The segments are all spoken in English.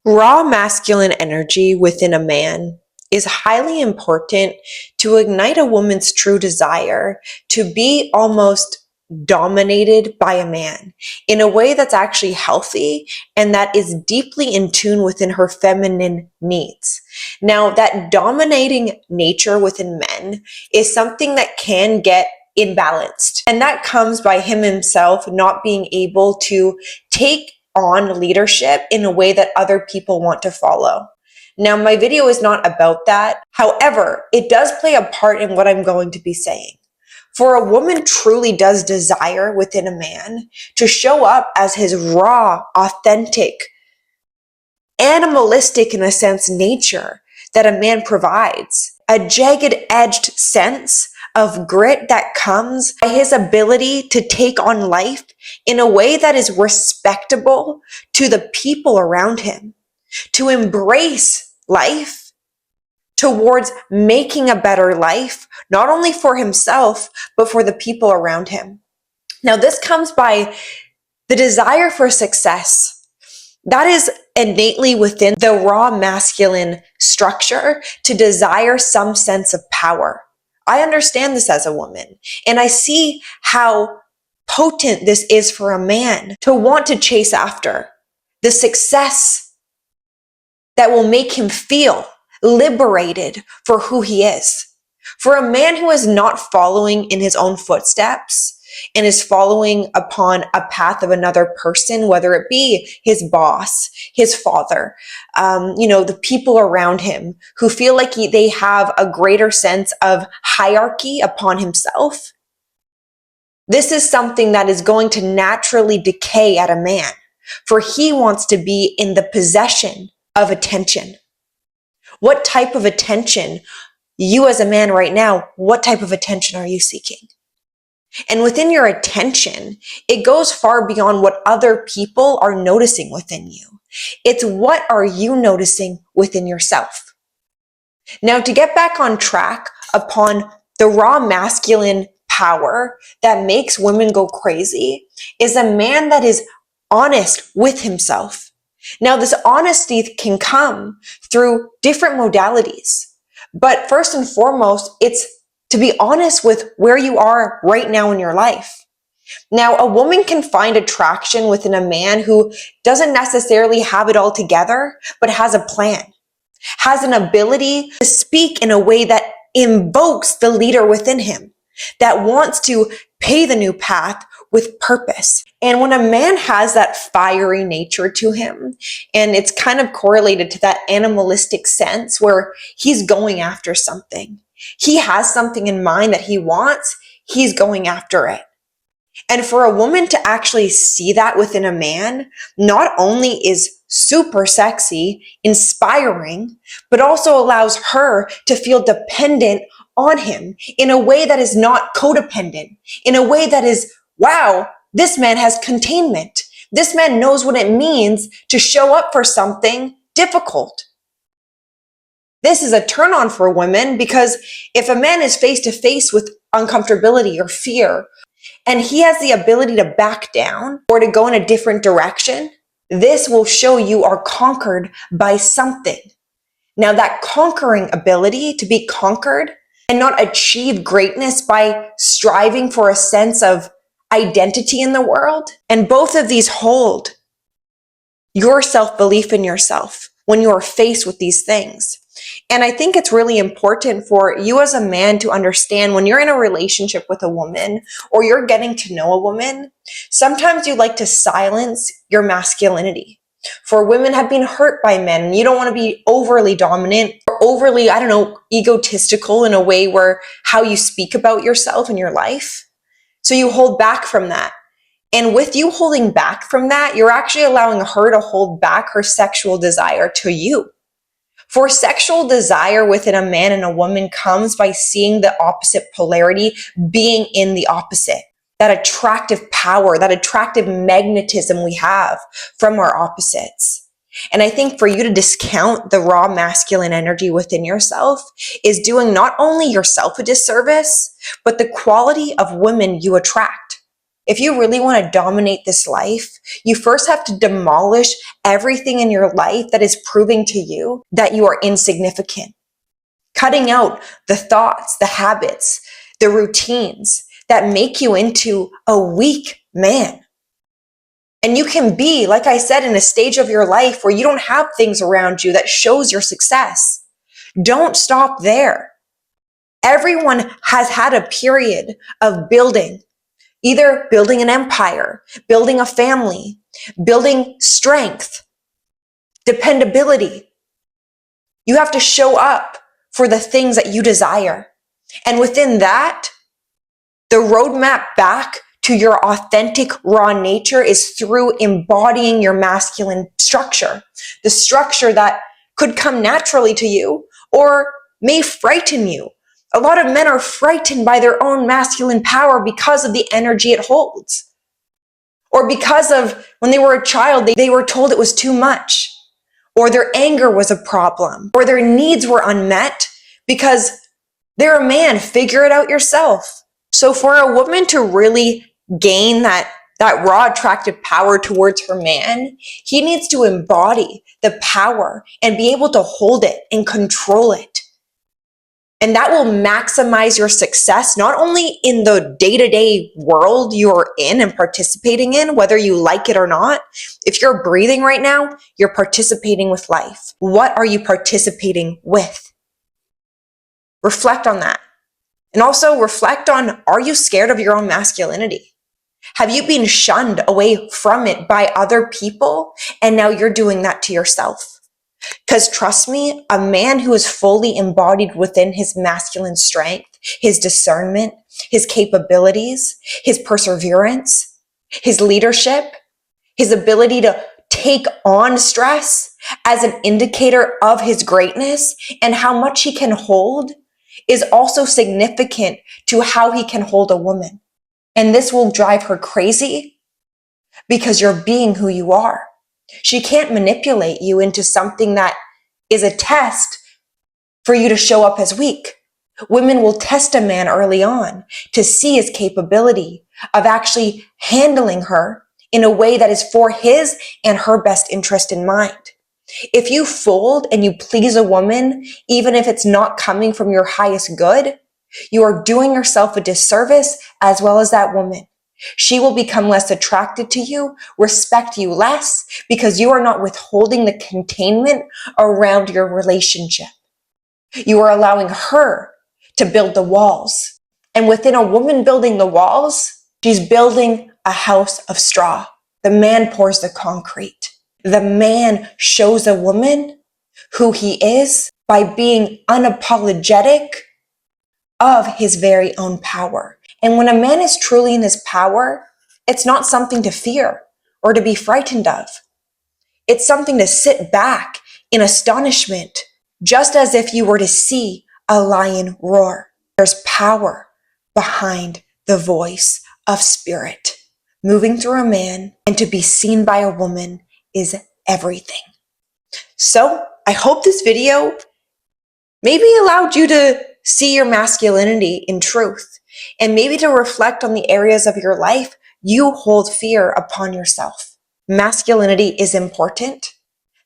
Raw masculine energy within a man is highly important to ignite a woman's true desire to be almost dominated by a man in a way that's actually healthy and that is deeply in tune within her feminine needs. Now, that dominating nature within men is something that can get imbalanced, and that comes by him himself not being able to take on leadership in a way that other people want to follow. Now, my video is not about that. However, it does play a part in what I'm going to be saying. For a woman truly does desire within a man to show up as his raw, authentic, animalistic in a sense nature that a man provides. A jagged edged sense of grit that comes by his ability to take on life in a way that is respectable to the people around him, to embrace life towards making a better life, not only for himself, but for the people around him. Now, this comes by the desire for success. That is innately within the raw masculine structure to desire some sense of power. I understand this as a woman, and I see how potent this is for a man to want to chase after the success that will make him feel liberated for who he is. For a man who is not following in his own footsteps and is following upon a path of another person, whether it be his boss, his father, the people around him who feel like they have a greater sense of hierarchy upon himself, this is something that is going to naturally decay at a man, for he wants to be in the possession of attention. What type of attention, you as a man right now, what type of attention are you seeking? And within your attention, it goes far beyond what other people are noticing within you. It's what are you noticing within yourself? Now, to get back on track upon the raw masculine power that makes women go crazy is a man that is honest with himself. Now, this honesty can come through different modalities, but first and foremost, it's to be honest with where you are right now in your life. Now, a woman can find attraction within a man who doesn't necessarily have it all together, but has a plan, has an ability to speak in a way that invokes the leader within him, that wants to pay the new path with purpose. And when a man has that fiery nature to him, and it's kind of correlated to that animalistic sense where he's going after something, he has something in mind that he wants, he's going after it. And for a woman to actually see that within a man, not only is super sexy, inspiring, but also allows her to feel dependent on him in a way that is not codependent, in a way that is, wow, this man has containment. This man knows what it means to show up for something difficult. This is a turn on for women because if a man is face to face with uncomfortability or fear, and he has the ability to back down or to go in a different direction, this will show you are conquered by something. Now, that conquering ability to be conquered and not achieve greatness by striving for a sense of identity in the world, and both of these hold your self-belief in yourself when you are faced with these things. And I think it's really important for you as a man to understand when you're in a relationship with a woman or you're getting to know a woman, sometimes you like to silence your masculinity. For women have been hurt by men, and you don't want to be overly dominant or overly, egotistical in a way where how you speak about yourself and your life. So you hold back from that. And with you holding back from that, you're actually allowing her to hold back her sexual desire to you. For sexual desire within a man and a woman comes by seeing the opposite polarity being in the opposite. That attractive power, that attractive magnetism we have from our opposites. And I think for you to discount the raw masculine energy within yourself is doing not only yourself a disservice, but the quality of women you attract. if you really want to dominate this life, you first have to demolish everything in your life that is proving to you that you are insignificant. Cutting out the thoughts, the habits, the routines that make you into a weak man. And you can be, like I said, in a stage of your life where you don't have things around you that shows your success. Don't stop there. Everyone has had a period of building, either building an empire, building a family, building strength, dependability. You have to show up for the things that you desire. And within that, the roadmap back to your authentic raw nature is through embodying your masculine structure, the structure that could come naturally to you or may frighten you. A lot of men are frightened by their own masculine power because of the energy it holds. Or because of when they were a child, they were told it was too much, or their anger was a problem, or their needs were unmet because they're a man, figure it out yourself. So for a woman to really gain that raw attractive power towards her man, he needs to embody the power and be able to hold it and control it. And that will maximize your success, not only in the day-to-day world you're in and participating in, whether you like it or not. If you're breathing right now, you're participating with life. What are you participating with? Reflect on that. And also reflect on, are you scared of your own masculinity? Have you been shunned away from it by other people? And now you're doing that to yourself. Because trust me, a man who is fully embodied within his masculine strength, his discernment, his capabilities, his perseverance, his leadership, his ability to take on stress as an indicator of his greatness and how much he can hold is also significant to how he can hold a woman. And this will drive her crazy because you're being who you are. She can't manipulate you into something that is a test for you to show up as weak. Women will test a man early on to see his capability of actually handling her in a way that is for his and her best interest in mind. If you fold and you please a woman, even if it's not coming from your highest good, you are doing yourself a disservice as well as that woman. She will become less attracted to you, respect you less, because you are not withholding the containment around your relationship. You are allowing her to build the walls. And within a woman building the walls, she's building a house of straw. The man pours the concrete. The man shows a woman who he is by being unapologetic of his very own power. And when a man is truly in his power, it's not something to fear or to be frightened of. It's something to sit back in astonishment, just as if you were to see a lion roar. There's power behind the voice of spirit moving through a man, and to be seen by a woman is everything. So I hope this video maybe allowed you to see your masculinity in truth, and maybe to reflect on the areas of your life you hold fear upon yourself. Masculinity is important.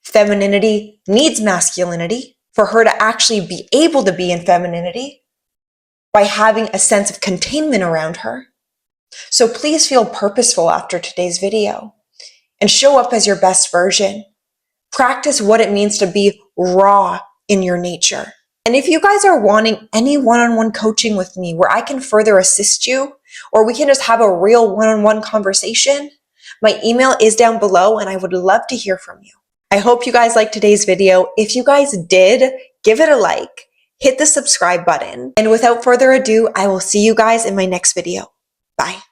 Femininity needs masculinity for her to actually be able to be in femininity by having a sense of containment around her. So please feel purposeful after today's video and show up as your best version. Practice what it means to be raw in your nature. And if you guys are wanting any one-on-one coaching with me where I can further assist you, or we can just have a real one-on-one conversation, my email is down below and I would love to hear from you. I hope you guys liked today's video. If you guys did, give it a like, hit the subscribe button, and without further ado, I will see you guys in my next video. Bye.